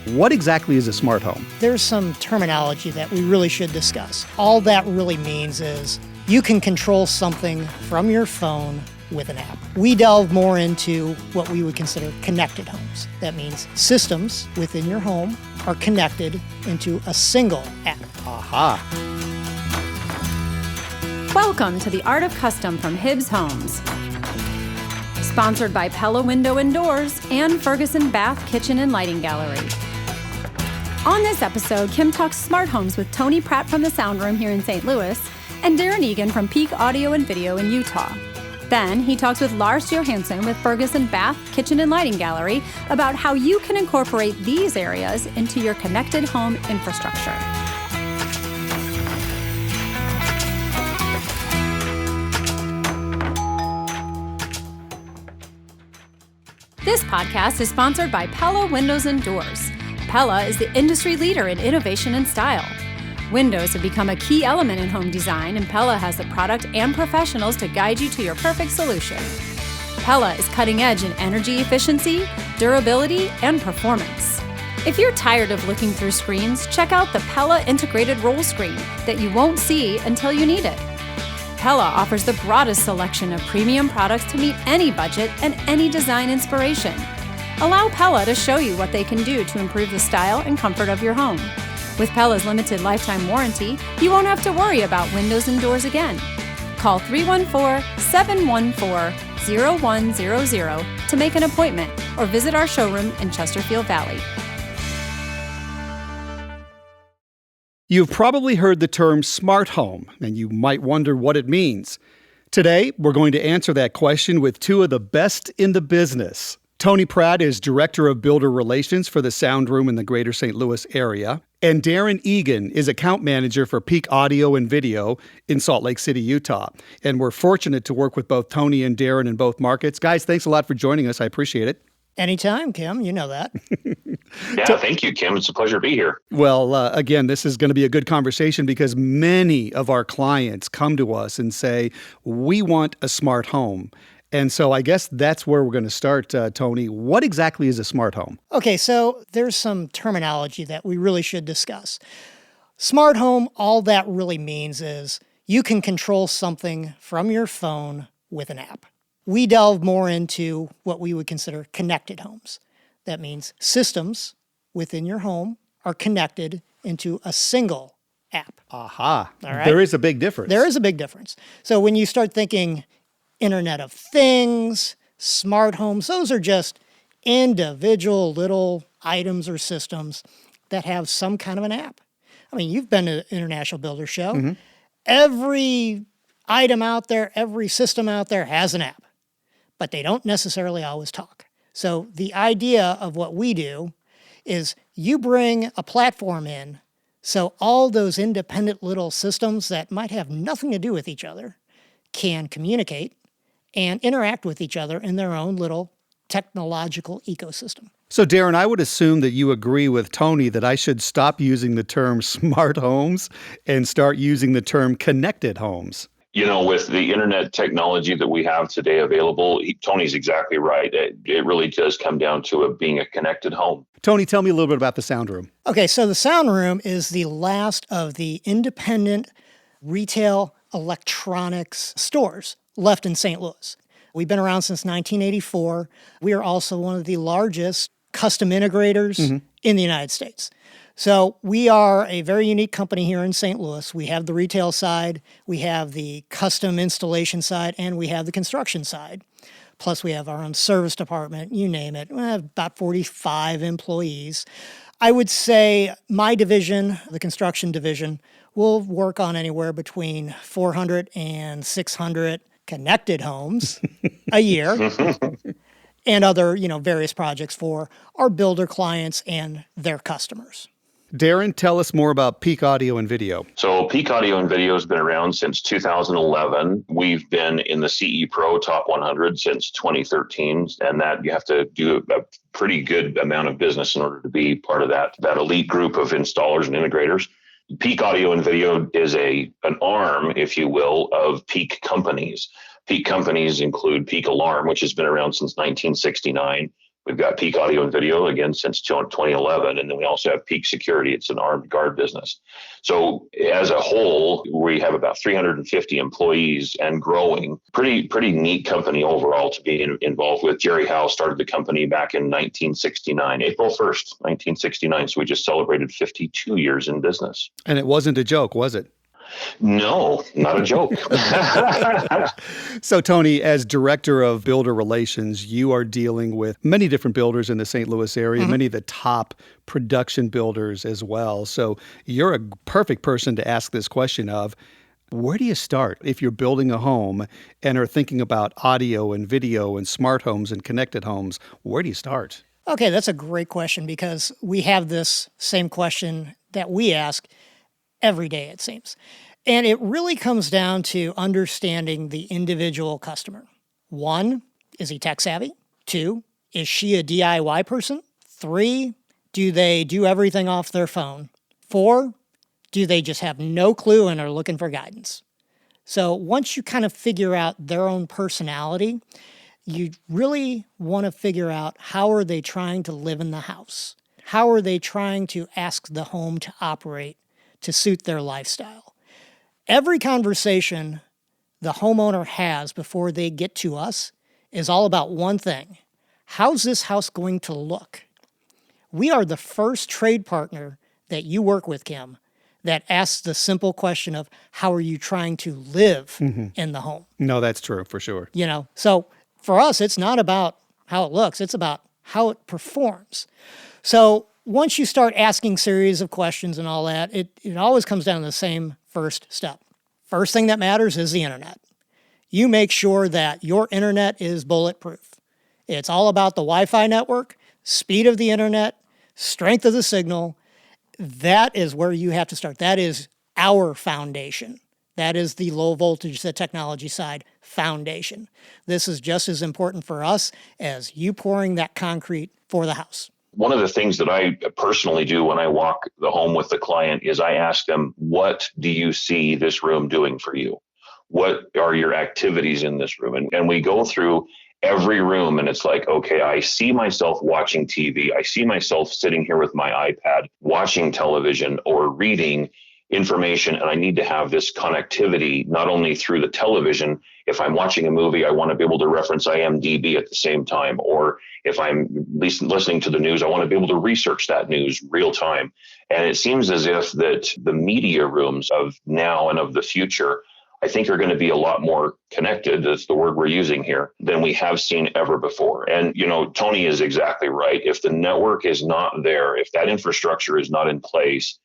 What exactly is a smart home? There's some terminology that we really should discuss. All that really means is you can control something from your phone with an app. We delve more into what we would consider connected homes. That means systems within your home are connected into a single app. Aha! Welcome to the Art of Custom from Hibbs Homes. Sponsored by Pella Window and Doors and Ferguson Bath Kitchen and Lighting Gallery. On this episode, Kim talks smart homes with Tony Pratte from the Sound Room here in St. Louis and Darren Egan from Peak Audio and Video in Utah. Then he talks with Lars Johansson with Ferguson Bath Kitchen and Lighting Gallery about how you can incorporate these areas into your connected home infrastructure. This podcast is sponsored by Pella Windows and Doors. Pella is the industry leader in innovation and style. Windows have become a key element in home design, and Pella has the product and professionals to guide you to your perfect solution. Pella is cutting edge in energy efficiency, durability, and performance. If you're tired of looking through screens, check out the Pella integrated roll screen that you won't see until you need it. Pella offers the broadest selection of premium products to meet any budget and any design inspiration. Allow Pella to show you what they can do to improve the style and comfort of your home. With Pella's limited lifetime warranty, you won't have to worry about windows and doors again. Call 314-714-0100 to make an appointment or visit our showroom in Chesterfield Valley. You've probably heard the term smart home, and you might wonder what it means. Today, we're going to answer that question with two of the best in the business. Tony Pratte is Director of Builder Relations for the Sound Room in the greater St. Louis area. And Darren Egan is Account Manager for Peak Audio and Video in Salt Lake City, Utah. And we're fortunate to work with both Tony and Darren in both markets. Guys, thanks a lot for joining us. I appreciate it. Anytime, Kim. You know that. Yeah, thank you, Kim. It's a pleasure to be here. Well, again, this is going to be a good conversation because many of our clients come to us and say, we want a smart home. And so I guess that's where we're going to start, Tony. What exactly is a smart home? Okay, so there's some terminology that we really should discuss. Smart home, all that really means is you can control something from your phone with an app. We delve more into what we would consider connected homes. That means systems within your home are connected into a single app. Aha. All right? There is a big difference. There is a big difference. So when you start thinking Internet of Things, smart homes, those are just individual little items or systems that have some kind of an app. I mean, you've been to the International Builder Show. Mm-hmm. Every item out there, every system out there has an app, but they don't necessarily always talk. So the idea of what we do is you bring a platform in so all those independent little systems that might have nothing to do with each other can communicate and interact with each other in their own little technological ecosystem. So, Darren, I would assume that you agree with Tony that I should stop using the term smart homes and start using the term connected homes. You know, with the internet technology that we have today available, Tony's exactly right. It really does come down to it being a connected home. Tony, tell me a little bit about the Sound Room. Okay, so the Sound Room is the last of the independent retail electronics stores left in St. Louis. We've been around since 1984. We are also one of the largest custom integrators in the United States. So we are a very unique company here in St. Louis. We have the retail side, we have the custom installation side, and we have the construction side. Plus we have our own service department, you name it. We have about 45 employees. I would say my division, the construction division, will work on anywhere between 400 and 600 connected homes a year and other, various projects for our builder clients and their customers. Darren, tell us more about Peak Audio and Video. So Peak Audio and Video has been around since 2011. We've been in the CE Pro Top 100 since 2013, and that you have to do a pretty good amount of business in order to be part of that elite group of installers and integrators. Peak Audio and Video is an arm, if you will, of Peak companies. Peak companies include Peak Alarm, which has been around since 1969. We've got Peak Audio and Video, again, since 2011. And then we also have Peak Security. It's an armed guard business. So as a whole, we have about 350 employees and growing. Pretty neat company overall to be involved with. Jerry Howe started the company back in 1969, April 1st, 1969. So we just celebrated 52 years in business. And it wasn't a joke, was it? No, not a joke. So, Tony, as director of builder relations, you are dealing with many different builders in the St. Louis area, many of the top production builders as well. So you're a perfect person to ask this question of, where do you start if you're building a home and are thinking about audio and video and smart homes and connected homes? Where do you start? Okay, that's a great question because we have this same question that we ask every day, it seems. And it really comes down to understanding the individual customer. 1, is he tech savvy? 2, is she a DIY person? 3, do they do everything off their phone? 4, do they just have no clue and are looking for guidance? So once you kind of figure out their own personality, you really want to figure out how are they trying to live in the house? How are they trying to ask the home to operate to suit their lifestyle? Every conversation the homeowner has before they get to us is all about one thing. How's this house going to look? We are the first trade partner that you work with, Kim, that asks the simple question of how are you trying to live in the home? No, that's true for sure. So for us, it's not about how it looks. It's about how it performs. So once you start asking series of questions and all that, it always comes down to the same first step. First thing that matters is the internet. You make sure that your internet is bulletproof. It's all about the Wi-Fi network, speed of the internet, strength of the signal. That is where you have to start. That is our foundation. That is the low voltage, the technology side foundation. This is just as important for us as you pouring that concrete for the house. One of the things that I personally do when I walk the home with the client is I ask them, what do you see this room doing for you? What are your activities in this room? And we go through every room and it's like, okay, I see myself watching TV. I see myself sitting here with my iPad, watching television or reading information. And I need to have this connectivity, not only through the television. If I'm watching a movie, I want to be able to reference IMDb at the same time. Or if I'm listening to the news, I want to be able to research that news real time. And it seems as if that the media rooms of now and of the future, I think are going to be a lot more connected, that's the word we're using here, than we have seen ever before. And, Tony is exactly right. If the network is not there, if that infrastructure is not in place,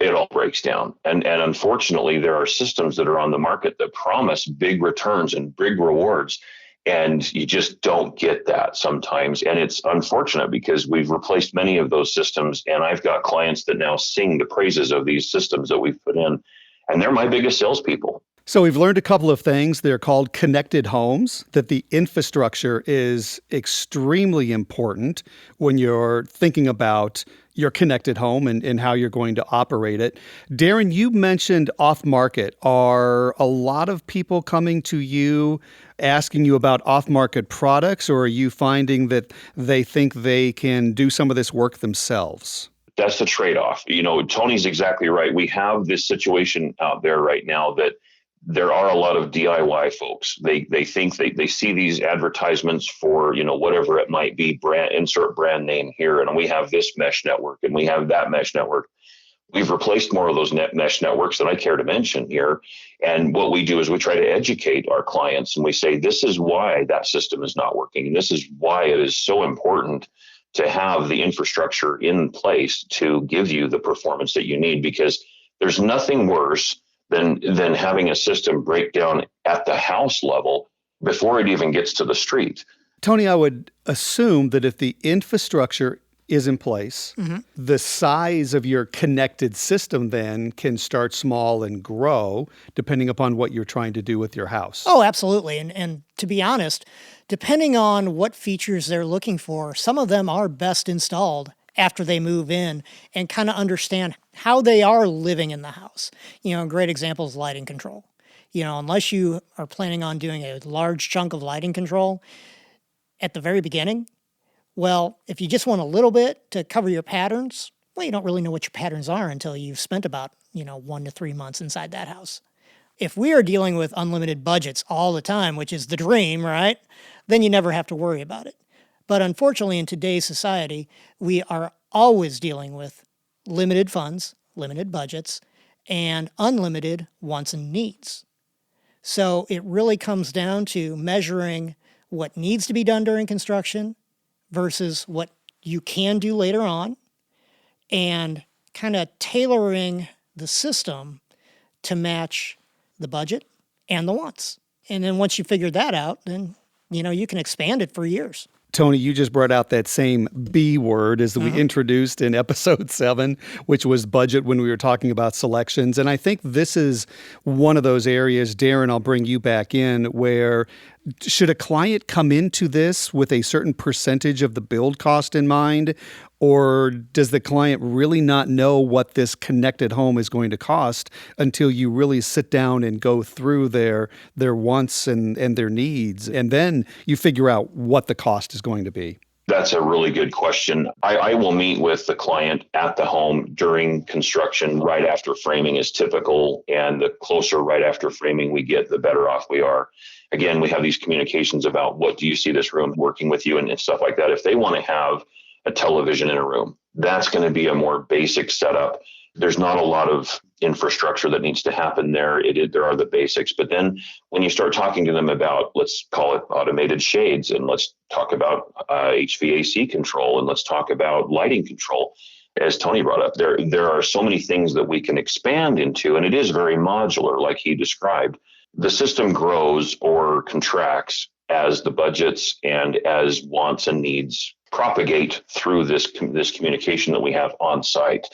it all breaks down. And unfortunately, there are systems that are on the market that promise big returns and big rewards. And you just don't get that sometimes. And it's unfortunate because we've replaced many of those systems. And I've got clients that now sing the praises of these systems that we've put in. And they're my biggest salespeople. So we've learned a couple of things. They're called connected homes, that the infrastructure is extremely important when you're thinking about your connected home and how you're going to operate it. Darren, you mentioned off-market. Are a lot of people coming to you asking you about off-market products, or are you finding that they think they can do some of this work themselves? That's the trade-off. Tony's exactly right. We have this situation out there right now that there are a lot of DIY folks. They think they see these advertisements for, whatever it might be, insert brand name here. And we have this mesh network and we have that mesh network. We've replaced more of those mesh networks than I care to mention here. And what we do is we try to educate our clients and we say, this is why that system is not working. And this is why it is so important to have the infrastructure in place to give you the performance that you need, because there's nothing worse than having a system break down at the house level before it even gets to the street. Tony, I would assume that if the infrastructure is in place, the size of your connected system then can start small and grow depending upon what you're trying to do with your house. Oh, absolutely. And to be honest, depending on what features they're looking for, some of them are best installed after they move in and kind of understand how they are living in the house. A great example is lighting control. Unless you are planning on doing a large chunk of lighting control, at the very beginning, Well, if you just want a little bit to cover your patterns, well, you don't really know what your patterns are until you've spent about, 1 to 3 months inside that house. If we are dealing with unlimited budgets all the time, which is the dream, right? Then you never have to worry about it. But unfortunately, in today's society, we are always dealing with limited funds, limited budgets, and unlimited wants and needs. So it really comes down to measuring what needs to be done during construction versus what you can do later on, and kind of tailoring the system to match the budget and the wants. And then once you figure that out, then you can expand it for years. Tony, you just brought out that same B word as we introduced in episode 7, which was budget when we were talking about selections. And I think this is one of those areas, Darren, I'll bring you back in, where should a client come into this with a certain percentage of the build cost in mind? Or does the client really not know what this connected home is going to cost until you really sit down and go through their wants and their needs, and then you figure out what the cost is going to be? That's a really good question. I will meet with the client at the home during construction right after framing is typical, and the closer right after framing we get, the better off we are. Again, we have these communications about what do you see this room working with you and stuff like that. If they want to have a television in a room, that's going to be a more basic setup. There's not a lot of infrastructure that needs to happen there. There are the basics. But then when you start talking to them about, let's call it automated shades, and let's talk about HVAC control, and let's talk about lighting control, as Tony brought up, there are so many things that we can expand into, and it is very modular, like he described. The system grows or contracts as the budgets and as wants and needs propagate through this communication that we have on site.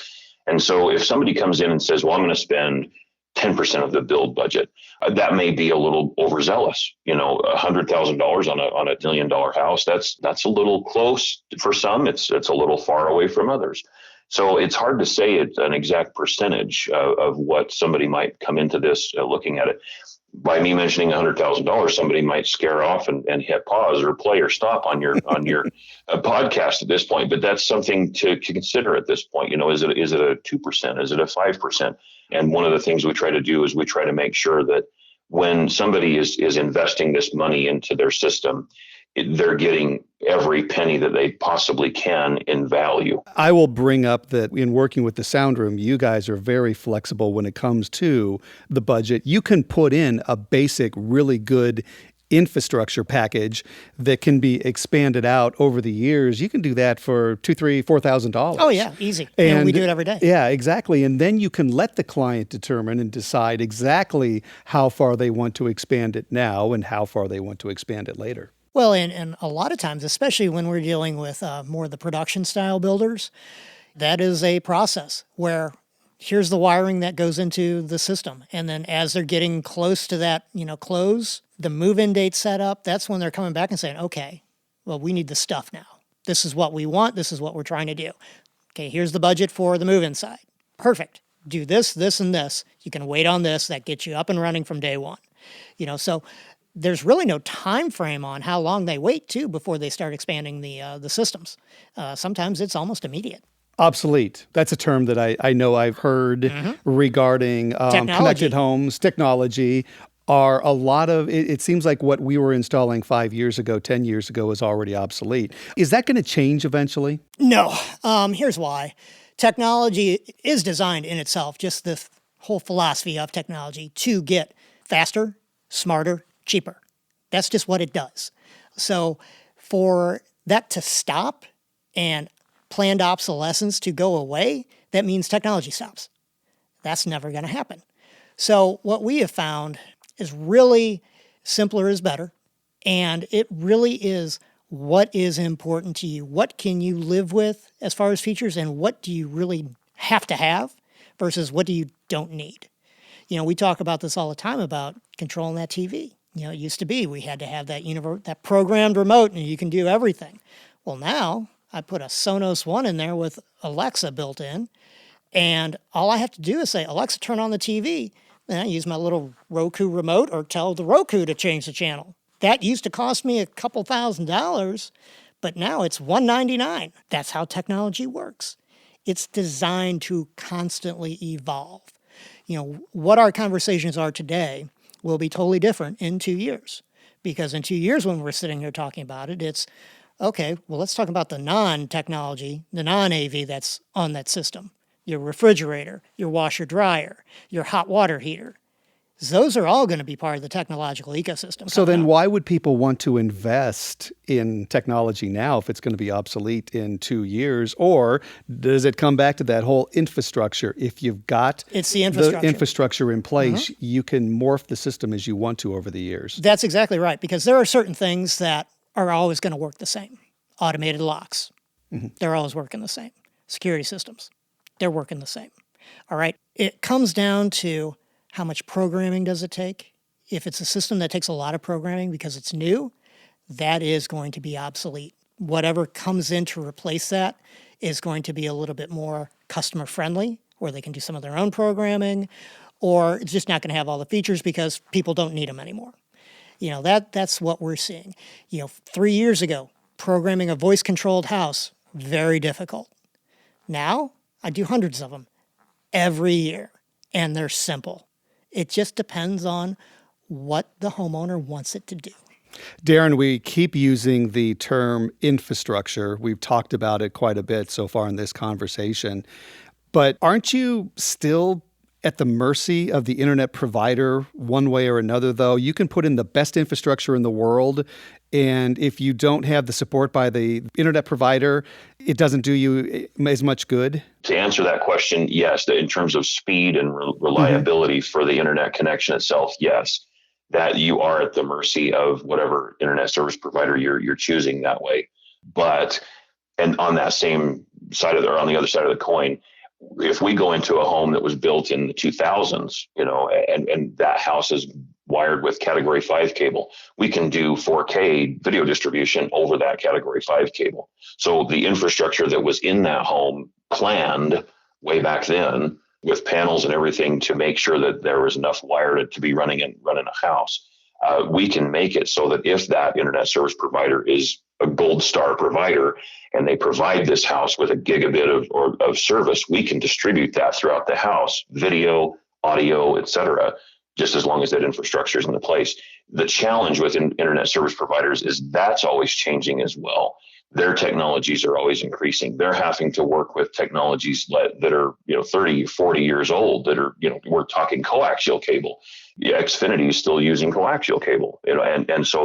And so if somebody comes in and says, well, I'm going to spend 10% of the build budget, that may be a little overzealous. $100,000 on a $1 million house, that's a little close for some. It's a little far away from others. So it's hard to say an exact percentage of what somebody might come into this looking at it. By me mentioning $100,000, somebody might scare off and hit pause or play or stop on your podcast at this point. But that's something to consider at this point. Is it a 2%? Is it a 5%? And one of the things we try to do is we try to make sure that when somebody is investing this money into their system, they're getting every penny that they possibly can in value. I will bring up that in working with the sound room, you guys are very flexible when it comes to the budget. You can put in a basic, really good infrastructure package that can be expanded out over the years. You can do that for $2,000, $3,000, $4,000. Oh yeah, easy. And we do it every day. Yeah, exactly. And then you can let the client determine and decide exactly how far they want to expand it now and how far they want to expand it later. Well, and a lot of times, especially when we're dealing with more of the production style builders, that is a process where here's the wiring that goes into the system. And then as they're getting close to that, close, the move-in date set up, that's when they're coming back and saying, okay, well, we need the stuff now. This is what we want. This is what we're trying to do. Okay, here's the budget for the move-in side. Perfect. Do this, this, and this. You can wait on this. That gets you up and running from day one. So there's really no time frame on how long they wait, too, before they start expanding the systems. Sometimes it's almost immediate. Obsolete. That's a term that I know I've heard regarding connected homes, technology. Are a lot of, it seems like what we were installing 5 years ago, 10 years ago is already obsolete. Is that going to change eventually? No. Here's why. Technology is designed in itself, just the whole philosophy of technology, to get faster, smarter, cheaper. That's just what it does. So for that to stop and planned obsolescence to go away, that means technology stops. That's never going to happen. So what we have found is really simpler is better. And it really is what is important to you. What can you live with as far as features, and what do you really have to have versus what do you don't need? We talk about this all the time about controlling that TV. It used to be we had to have that programmed remote and you can do everything. Well, now I put a Sonos One in there with Alexa built in, and all I have to do is say, Alexa, turn on the TV. Then I use my little Roku remote or tell the Roku to change the channel. That used to cost me a couple $1,000s, But now it's $199. That's how technology works. It's designed to constantly evolve. What our conversations are today will be totally different in 2 years. Because in 2 years when we're sitting here talking about it, it's, okay, well, let's talk about the non-technology, the non-AV that's on that system. Your refrigerator, your washer-dryer, your hot water heater. Those are all going to be part of the technological ecosystem. So then why would people want to invest in technology now if it's going to be obsolete in 2 years? Or does it come back to that whole infrastructure? If you've got it's the infrastructure in place, you can morph the system as you want to over the years. That's exactly right, because there are certain things that are always going to work the same. Automated locks, they're always working the same. Security systems, they're working the same. All right, it comes down to how much programming does it take? If it's a system that takes a lot of programming because it's new, that is going to be obsolete. Whatever comes in to replace that is going to be a little bit more customer friendly, where they can do some of their own programming, or it's just not going to have all the features because people don't need them anymore. That's what we're seeing. 3 years ago, programming a voice-controlled house, very difficult. Now, I do hundreds of them every year, and they're simple. It just depends on what the homeowner wants it to do. Darren, we keep using the term infrastructure. We've talked about it quite a bit so far in this conversation. But aren't you still at the mercy of the internet provider one way or another, though? You can put in the best infrastructure in the world, and if you don't have the support by the internet provider, it doesn't do you as much good? To answer that question, yes. In terms of speed and reliability for the internet connection itself, yes. That you are at the mercy of whatever internet service provider you're choosing that way. But, and on that same side of on the other side of the coin, if we go into a home that was built in the 2000s, and that house is wired with Category 5 cable, we can do 4K video distribution over that Category 5 cable. So the infrastructure that was in that home planned way back then with panels and everything to make sure that there was enough wire to be running a house. We can make it so that if that internet service provider is a gold star provider and they provide this house with a gigabit of service, we can distribute that throughout the house, video, audio, etc., just as long as that infrastructure is in place. The challenge with internet service providers is that's always changing as well. Their technologies are always increasing. They're having to work with technologies that are 30, 40 years old that are, we're talking coaxial cable. Xfinity is still using coaxial cable, and so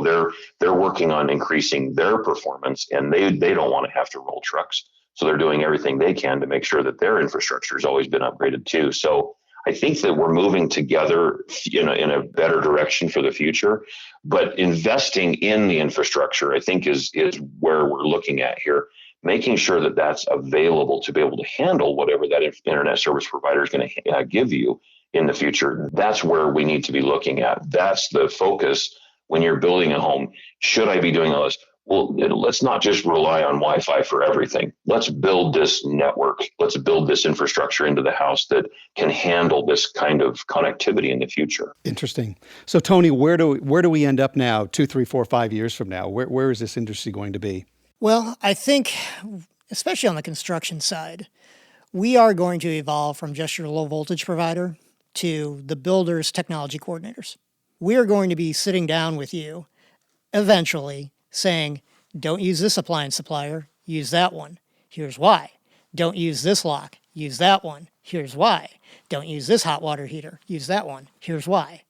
they're working on increasing their performance, and they don't want to have to roll trucks. So they're doing everything they can to make sure that their infrastructure has always been upgraded too. So I think that we're moving together in a better direction for the future, but investing in the infrastructure, I think, is where we're looking at here, making sure that that's available to be able to handle whatever that internet service provider is going to give you in the future. That's where we need to be looking at. That's the focus when you're building a home. Should I be doing all this? Well, let's not just rely on Wi-Fi for everything. Let's build this network. Let's build this infrastructure into the house that can handle this kind of connectivity in the future. Interesting. So, Tony, where do we end up now, 2, 3, 4, 5 years from now? Where is this industry going to be? Well, I think, especially on the construction side, we are going to evolve from just your low voltage provider to the builder's technology coordinators. We are going to be sitting down with you eventually saying, don't use this appliance supplier, use that one. Here's why. Don't use this lock, use that one. Here's why. Don't use this hot water heater, use that one. Here's why.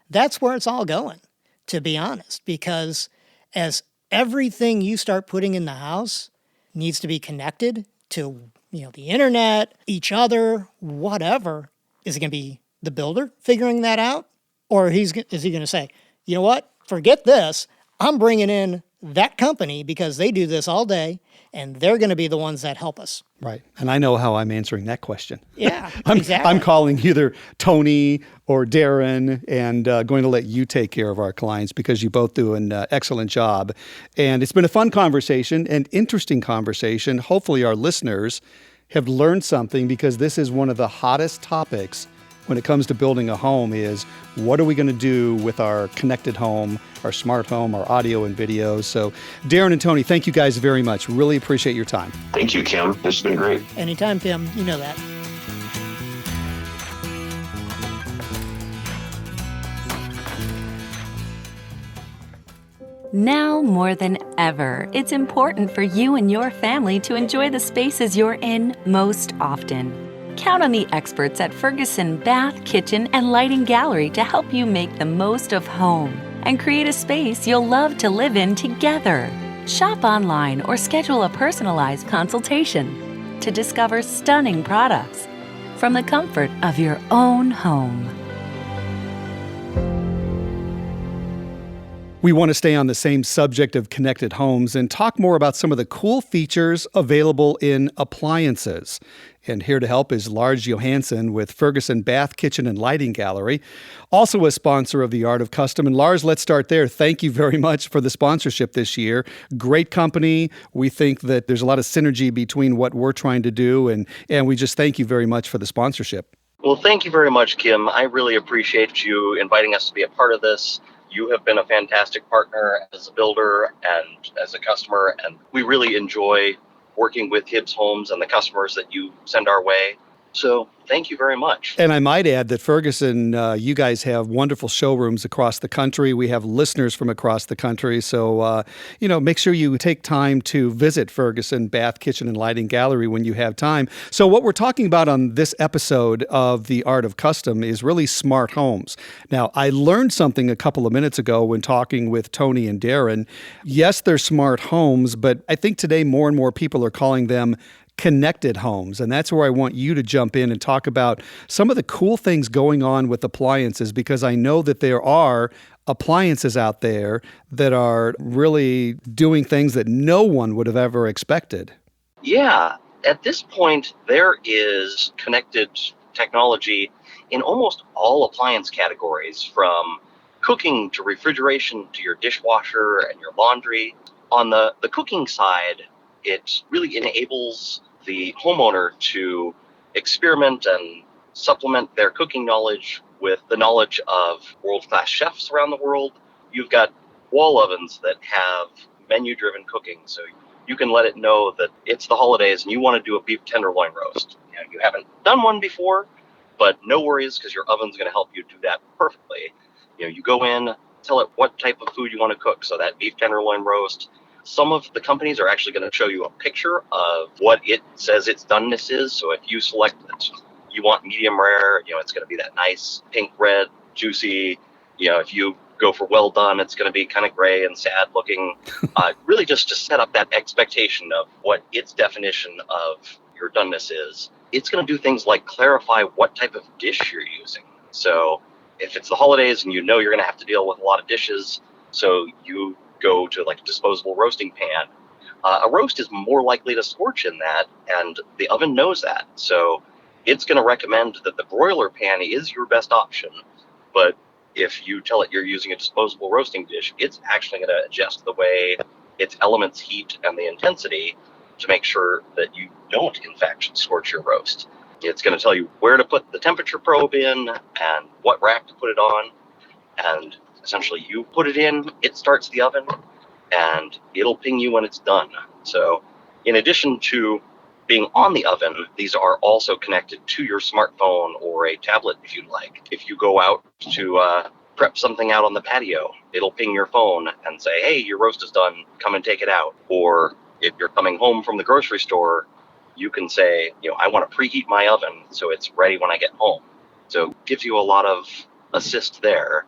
That's where it's all going, to be honest, because as everything you start putting in the house needs to be connected to, the internet, each other, whatever, is it going to be the builder figuring that out? Or is he going to say, you know what, forget this, I'm bringing in that company because they do this all day and they're going to be the ones that help us. Right. And I know how I'm answering that question. Yeah, exactly. I'm calling either Tony or Darren and going to let you take care of our clients because you both do an excellent job. And it's been a fun conversation, an interesting conversation. Hopefully our listeners have learned something because this is one of the hottest topics when it comes to building a home is what are we going to do with our connected home, our smart home, our audio and video. So Darren and Tony, thank you guys very much. Really appreciate your time. Thank you, Kim. This has been great. Anytime, Tim. You know that. Now more than ever, it's important for you and your family to enjoy the spaces you're in most often. Count on the experts at Ferguson Bath, Kitchen, and Lighting Gallery to help you make the most of home and create a space you'll love to live in together. Shop online or schedule a personalized consultation to discover stunning products from the comfort of your own home. We want to stay on the same subject of connected homes and talk more about some of the cool features available in appliances. And here to help is Lars Johansson with Ferguson Bath, Kitchen, and Lighting Gallery, also a sponsor of the Art of Custom. And Lars, let's start there. Thank you very much for the sponsorship this year. Great company. We think that there's a lot of synergy between what we're trying to do, and we just thank you very much for the sponsorship. Well, thank you very much, Kim. I really appreciate you inviting us to be a part of this. You have been a fantastic partner as a builder and as a customer, and we really enjoy working with Hibbs Homes and the customers that you send our way. So thank you very much. And I might add that Ferguson, you guys have wonderful showrooms across the country. We have listeners from across the country. So, make sure you take time to visit Ferguson Bath, Kitchen, and Lighting Gallery when you have time. So what we're talking about on this episode of The Art of Custom is really smart homes. Now, I learned something a couple of minutes ago when talking with Tony and Darren. Yes, they're smart homes, but I think today more and more people are calling them connected homes. And that's where I want you to jump in and talk about some of the cool things going on with appliances, because I know that there are appliances out there that are really doing things that no one would have ever expected. Yeah, at this point, there is connected technology in almost all appliance categories, from cooking to refrigeration to your dishwasher and your laundry. On the cooking side, it really enables the homeowner to experiment and supplement their cooking knowledge with the knowledge of world-class chefs around the world. You've got wall ovens that have menu-driven cooking, so you can let it know that it's the holidays and you want to do a beef tenderloin roast. You haven't done one before, but no worries, because your oven's going to help you do that perfectly. You go in, tell it what type of food you want to cook. So that beef tenderloin roast, some of the companies are actually going to show you a picture of what it says its doneness is. So if you select that you want medium rare, it's going to be that nice pink red, juicy. If you go for well done, it's going to be kind of gray and sad looking. Really just to set up that expectation of what its definition of your doneness is. It's going to do things like clarify what type of dish you're using. So if it's the holidays and you're going to have to deal with a lot of dishes, so you go to like a disposable roasting pan, a roast is more likely to scorch in that, and the oven knows that. So it's going to recommend that the broiler pan is your best option. But if you tell it you're using a disposable roasting dish, it's actually going to adjust the way its elements heat and the intensity to make sure that you don't, in fact, scorch your roast. It's going to tell you where to put the temperature probe in and what rack to put it on. And essentially, you put it in, it starts the oven, and it'll ping you when it's done. So in addition to being on the oven, these are also connected to your smartphone or a tablet if you'd like. If you go out to prep something out on the patio, it'll ping your phone and say, hey, your roast is done, come and take it out. Or if you're coming home from the grocery store, you can say, I want to preheat my oven so it's ready when I get home. So it gives you a lot of assist there.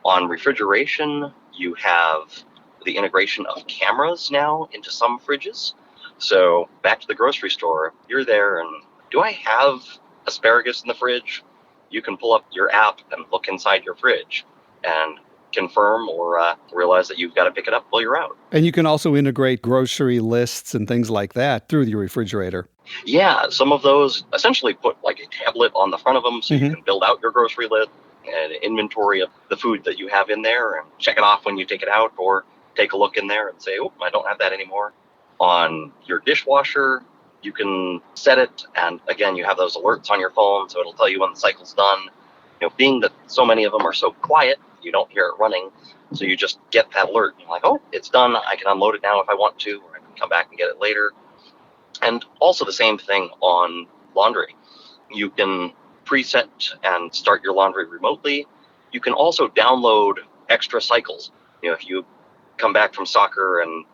On refrigeration, you have the integration of cameras now into some fridges. So back to the grocery store, you're there and do I have asparagus in the fridge? You can pull up your app and look inside your fridge and confirm or realize that you've got to pick it up while you're out. And you can also integrate grocery lists and things like that through your refrigerator. Yeah, some of those essentially put like a tablet on the front of them so you can build out your grocery list and inventory of the food that you have in there and check it off when you take it out, or take a look in there and say, oh, I don't have that anymore. On your dishwasher, You can set it, and again, you have those alerts on your phone, so it'll tell you when the cycle's done. Being that so many of them are so quiet, you don't hear it running, so you just get that alert. You're like, oh, it's done. I can unload it now if I want to, or I can come back and get it later. And also the same thing on laundry. You can preset and start your laundry remotely. You can also download extra cycles. If you come back from soccer and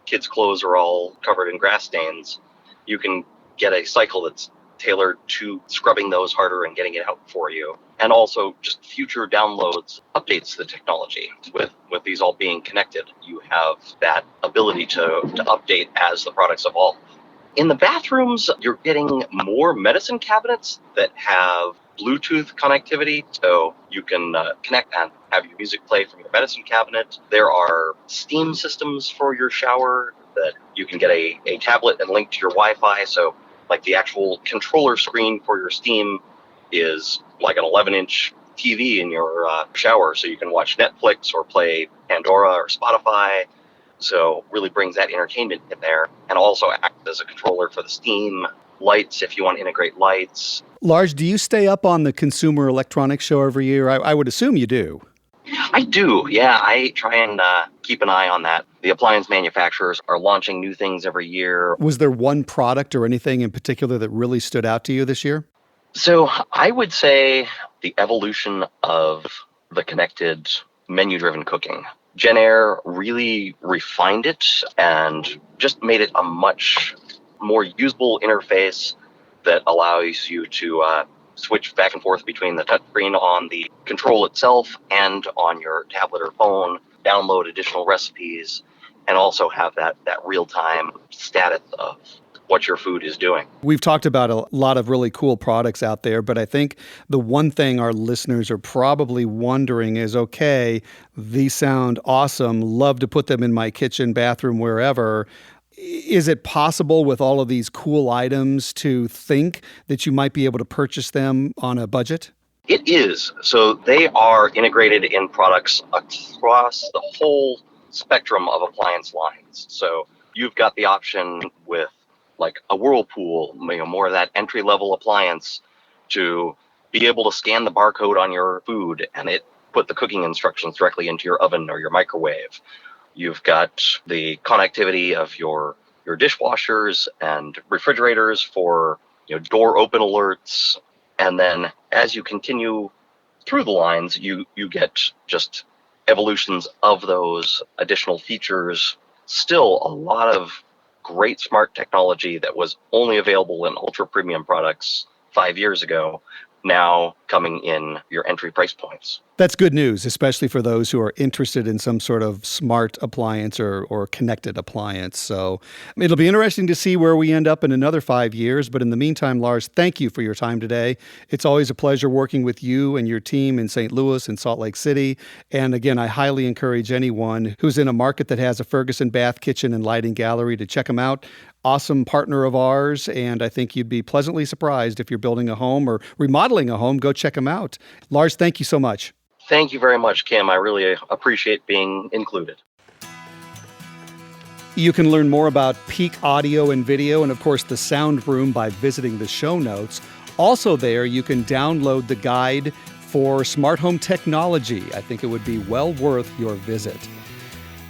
kids' clothes are all covered in grass stains, you can get a cycle that's tailored to scrubbing those harder and getting it out for you. And also just future downloads updates to the technology. With these all being connected, you have that ability to update as the products evolve. In the bathrooms, you're getting more medicine cabinets that have Bluetooth connectivity, so you can connect and have your music play from your medicine cabinet. There are Steam systems for your shower that you can get a tablet and link to your Wi-Fi, so like the actual controller screen for your Steam is like an 11-inch TV in your shower, so you can watch Netflix or play Pandora or Spotify. So really brings that entertainment in there, and also act as a controller for the Steam lights if you want to integrate lights. Lars, do you stay up on the Consumer Electronics Show every year? I would assume you do. I do, yeah. I try and keep an eye on that. The appliance manufacturers are launching new things every year. Was there one product or anything in particular that really stood out to you this year? So I would say the evolution of the connected menu-driven cooking. Genair really refined it and just made it a much more usable interface that allows you to switch back and forth between the touchscreen on the control itself and on your tablet or phone, download additional recipes, and also have that real-time status of what your food is doing. We've talked about a lot of really cool products out there, but I think the one thing our listeners are probably wondering is, okay, these sound awesome, love to put them in my kitchen, bathroom, wherever. Is it possible with all of these cool items to think that you might be able to purchase them on a budget? It is. So they are integrated in products across the whole spectrum of appliance lines. So you've got the option with like a Whirlpool, more of that entry-level appliance, to be able to scan the barcode on your food and it put the cooking instructions directly into your oven or your microwave. You've got the connectivity of your dishwashers and refrigerators for door open alerts. And then as you continue through the lines, you get just evolutions of those additional features. Still a lot of great smart technology that was only available in ultra premium products 5 years ago, now coming in your entry price points. That's good news, especially for those who are interested in some sort of smart appliance or connected appliance. So it'll be interesting to see where we end up in another 5 years. But in the meantime, Lars, thank you for your time today. It's always a pleasure working with you and your team in St. Louis and Salt Lake City. And again, I highly encourage anyone who's in a market that has a Ferguson bath, kitchen, and lighting gallery to check them out. Awesome partner of ours, and I think you'd be pleasantly surprised if you're building a home or remodeling a home. Go check them out. Lars, thank you so much. Thank you very much, Kim. I really appreciate being included. You can learn more about Peak Audio and Video and, of course, the Sound Room by visiting the show notes. Also there, you can download the guide for smart home technology. I think it would be well worth your visit.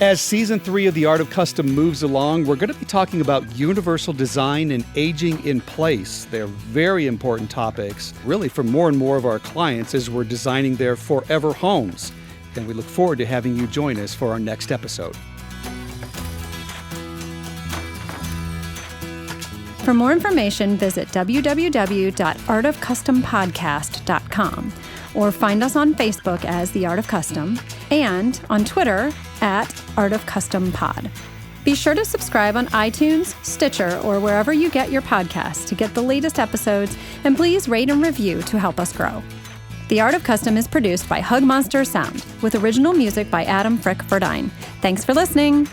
As Season 3 of The Art of Custom moves along, we're going to be talking about universal design and aging in place. They're very important topics, really, for more and more of our clients as we're designing their forever homes. And we look forward to having you join us for our next episode. For more information, visit www.artofcustompodcast.com or find us on Facebook as The Art of Custom and on Twitter at Art of Custom Pod. Be sure to subscribe on iTunes, Stitcher, or wherever you get your podcasts to get the latest episodes, and please rate and review to help us grow. The Art of Custom is produced by Hug Monster Sound with original music by Adam Frick Verdine. Thanks for listening.